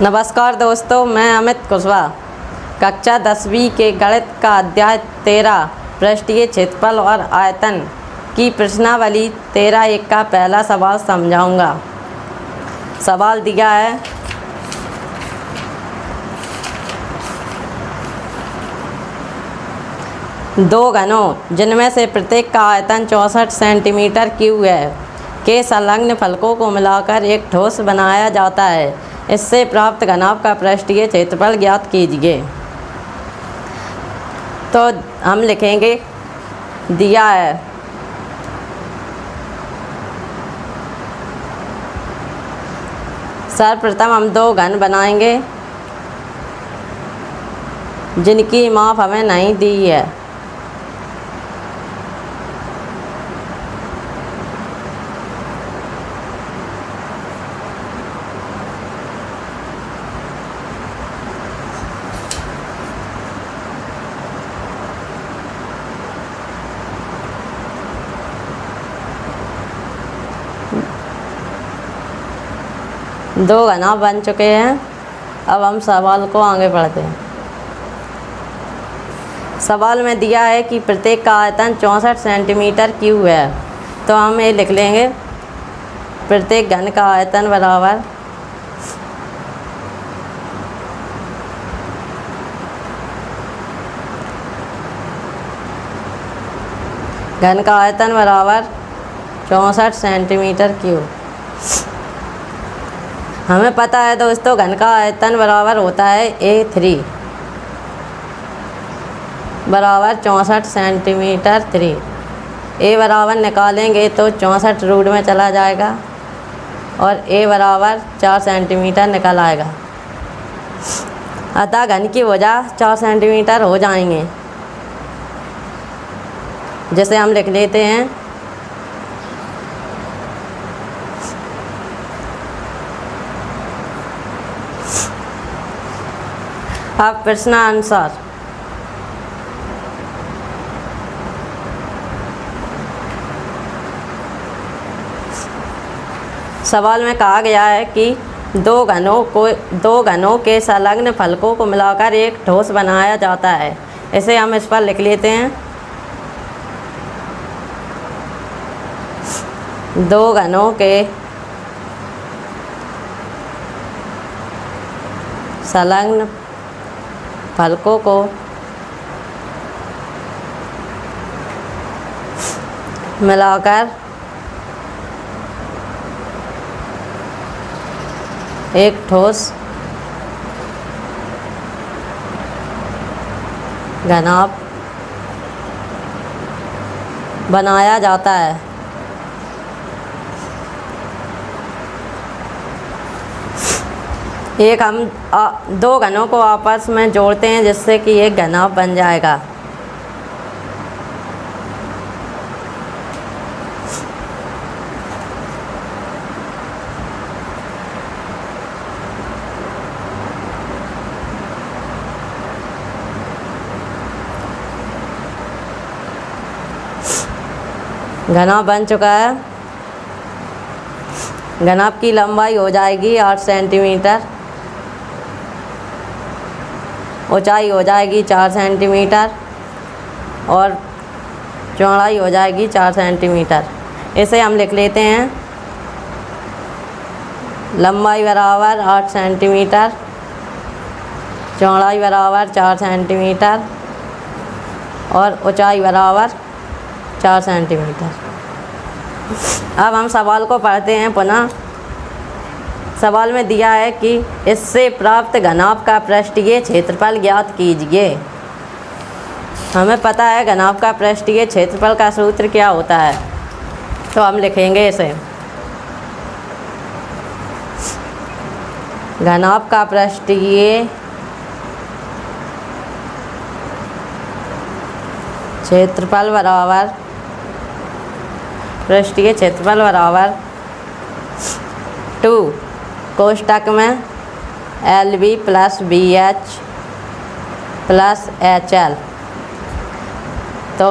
नमस्कार दोस्तों, मैं अमित कुशवाहा। कक्षा 10वीं के गणित का अध्याय 13 पृष्ठीय क्षेत्रफल और आयतन की प्रश्नावली 13(1) का पहला सवाल समझाऊंगा। सवाल दिया है, दो घनों जिनमें से प्रत्येक का आयतन 64 सेंटीमीटर क्यूब है के संलग्न फलकों को मिलाकर एक ठोस बनाया जाता है। इससे प्राप्त घनाभ का पृष्ठीय क्षेत्रफल ज्ञात कीजिए। तो हम लिखेंगे, दिया है सर्वप्रथम हम दो घन बनाएंगे जिनकी माप हमें नहीं दी है। दो घनाभ बन चुके हैं। अब हम सवाल को आगे बढ़ते हैं। सवाल में दिया है कि प्रत्येक का आयतन 64 सेंटीमीटर क्यूब है। तो हम ये लिख लेंगे, प्रत्येक घन का आयतन बराबर घन का आयतन बराबर 64 सेंटीमीटर क्यूब। हमें पता है दोस्तों, घन का आयतन बराबर होता है A3 बराबर 64 सेंटीमीटर 3। A बराबर निकालेंगे तो 64 रूट में चला जाएगा और A बराबर 4 सेंटीमीटर निकल आएगा। अतः घन की भुजा 4 सेंटीमीटर हो जाएंगे, जिसे हम लिख लेते हैं अब प्रश्नानुसार सवाल में कहा गया है कि दो घनों के संलग्न फलकों को मिलाकर एक ठोस बनाया जाता है। इसे हम इस पर लिख लेते हैं, दो घनों के संलग्न फलकों को मिलाकर एक ठोस घनाभ बनाया जाता है। एक हम दो घनों को आपस में जोड़ते हैं जिससे कि एक घनाभ बन जाएगा। घनाभ बन चुका है। घनाभ की लंबाई हो जाएगी 8 सेंटीमीटर, ऊंचाई हो जाएगी 4 सेंटीमीटर और चौड़ाई हो जाएगी 4 सेंटीमीटर। इसे हम लिख लेते हैं, लंबाई बराबर 8 सेंटीमीटर, चौड़ाई बराबर 4 सेंटीमीटर और ऊंचाई बराबर 4 सेंटीमीटर। अब हम सवाल को पढ़ते हैं पुनः। सवाल में दिया है कि इससे प्राप्त घनाभ का पृष्ठीय क्षेत्रफल ज्ञात कीजिए। हमें पता है घनाभ का पृष्ठीय क्षेत्रफल का सूत्र क्या होता है। तो हम लिखेंगे इसे, घनाभ का पृष्ठीय क्षेत्रफल बराबर पृष्ठीय क्षेत्रफल बराबर 2 कोष्ठक में LB plus BH plus HL। तो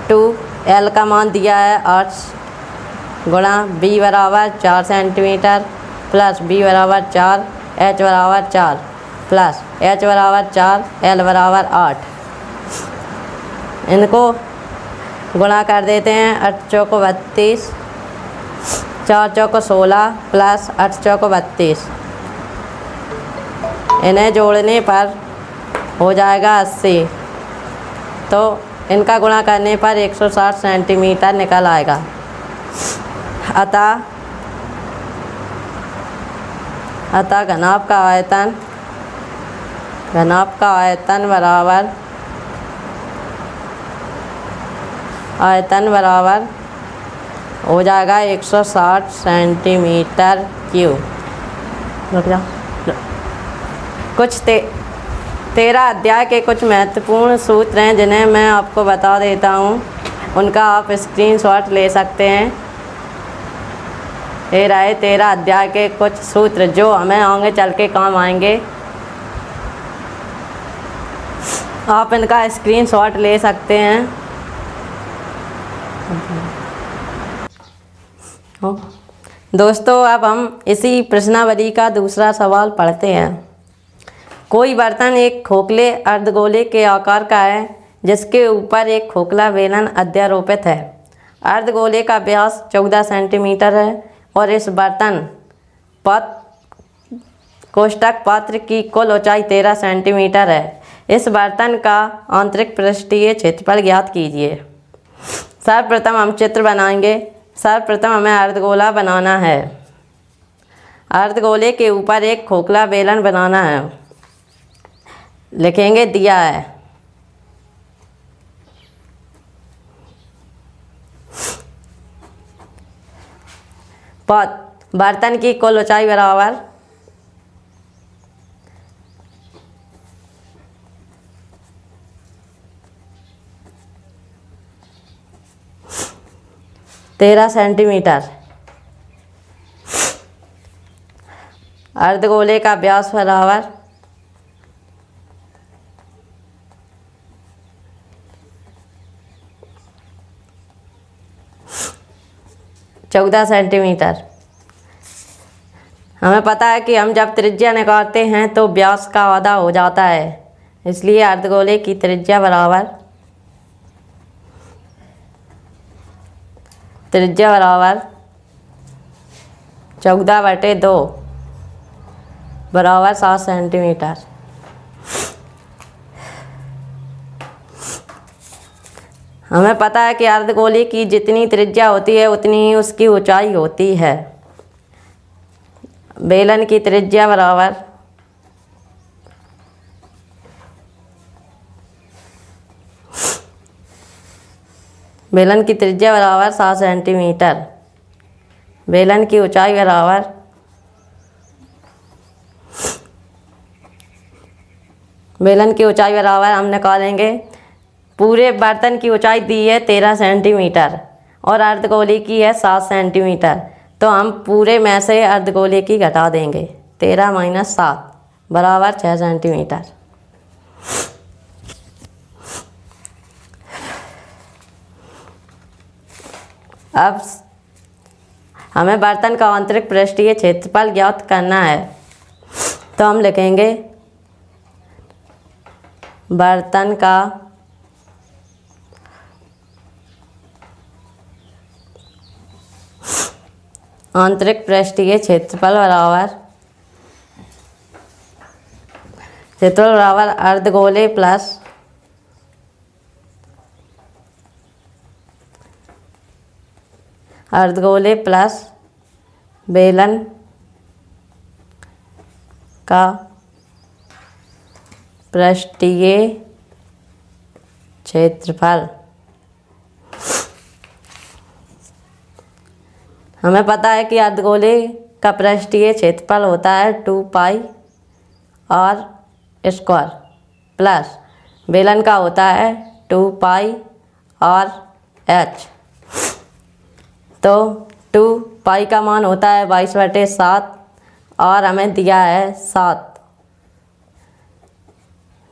2L का मान दिया है 8 गुणा B बराबर 4 सेंटीमीटर प्लस बी बराबर 4, एच बराबर 4 प्लस एच बराबर 4, एल बराबर 8। इनको गुणा कर देते हैं। 8 चौको 32, 4 चौको 16 प्लस 8 चौको 32। इन्हें जोड़ने पर हो जाएगा 80। तो इनका गुणा करने पर 160 सेंटीमीटर निकल आएगा। अतः घनाभ का आयतन बराबर हो जाएगा 160 सेंटीमीटर क्यूब। रुक जा। कुछ 13 अध्याय के कुछ महत्वपूर्ण सूत्र हैं जिन्हें मैं आपको बता देता हूँ, उनका आप स्क्रीनशॉट ले सकते हैं। ये रहे 13 अध्याय के कुछ सूत्र जो हमें आगे चल के काम आएंगे। आप इनका स्क्रीनशॉट ले सकते हैं। दोस्तों, अब हम इसी प्रश्नावली का दूसरा सवाल पढ़ते हैं। कोई बर्तन एक खोखले अर्धगोले के आकार का है जिसके ऊपर एक खोखला बेलन अध्यारोपित है। अर्धगोले का व्यास 14 सेंटीमीटर है और इस बर्तन कोष्ठक पात्र की कुल ऊंचाई 13 सेंटीमीटर है। इस बर्तन का आंतरिक पृष्ठीय क्षेत्रफल ज्ञात कीजिए। सर्वप्रथम हम चित्र बनाएंगे। सर्वप्रथम हमें अर्धगोला बनाना है। अर्धगोले के ऊपर एक खोखला बेलन बनाना है। लिखेंगे दिया है। बर्तन की कुल ऊंचाई बराबर 13 सेंटीमीटर। अर्धगोले का व्यास बराबर 14 सेंटीमीटर। हमें पता है कि हम जब त्रिज्या निकालते हैं तो व्यास का आधा हो जाता है, इसलिए अर्धगोले की त्रिज्या बराबर 14/2 बराबर 7 सेंटीमीटर। हमें पता है कि अर्धगोले की जितनी त्रिज्या होती है उतनी ही उसकी ऊंचाई होती है। बेलन की त्रिज्या बराबर बेलन की त्रिज्या बराबर 7 सेंटीमीटर। बेलन की ऊंचाई बराबर हम निकालेंगे। पूरे बर्तन की ऊंचाई दी है 13 सेंटीमीटर और अर्धगोले की है 7 सेंटीमीटर, तो हम पूरे में से अर्धगोले की घटा देंगे। 13 - 7 बराबर 6 सेंटीमीटर। अब हमें बर्तन का आंतरिक पृष्ठीय क्षेत्रफल ज्ञात करना है, तो हम लिखेंगे बर्तन का आंतरिक पृष्ठीय क्षेत्रफल बराबर अर्धगोले प्लस बेलन का पृष्ठीय क्षेत्रफल। हमें पता है कि अर्धगोले का पृष्ठीय क्षेत्रफल होता है 2πr² प्लस बेलन का होता है 2πrh। तो 2π का मान होता है 22/7 और हमें दिया है 7।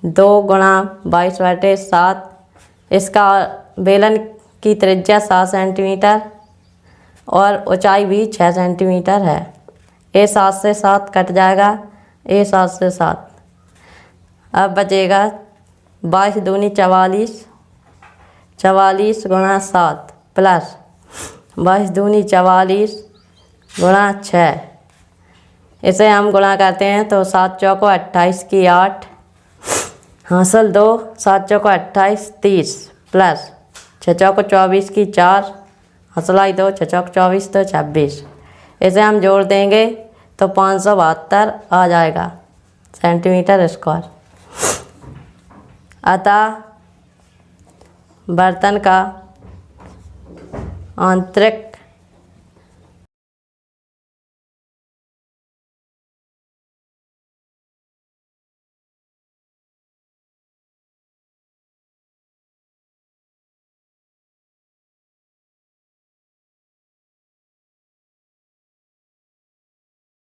2 × 22/7। इसका बेलन की त्रिज्या 7 सेंटीमीटर और ऊंचाई भी 6 सेंटीमीटर है। ये 7 से 7 कट जाएगा, ये 7 से 7। अब बचेगा 22 दूनी 44, 44 गुणा 7 प्लस 22 दूनी 44 गुणा 6। इसे हम गुणा करते हैं तो 7 चौको 28 की 8, हासिल 2, 7 चौको 28 30 प्लस 6 चौको 24 की 4, हौसलाई 2, 6 चौक 24 तो 26। इसे हम जोड़ देंगे तो 572 आ जाएगा सेंटीमीटर स्क्वायर। अतः बर्तन का आंतरिक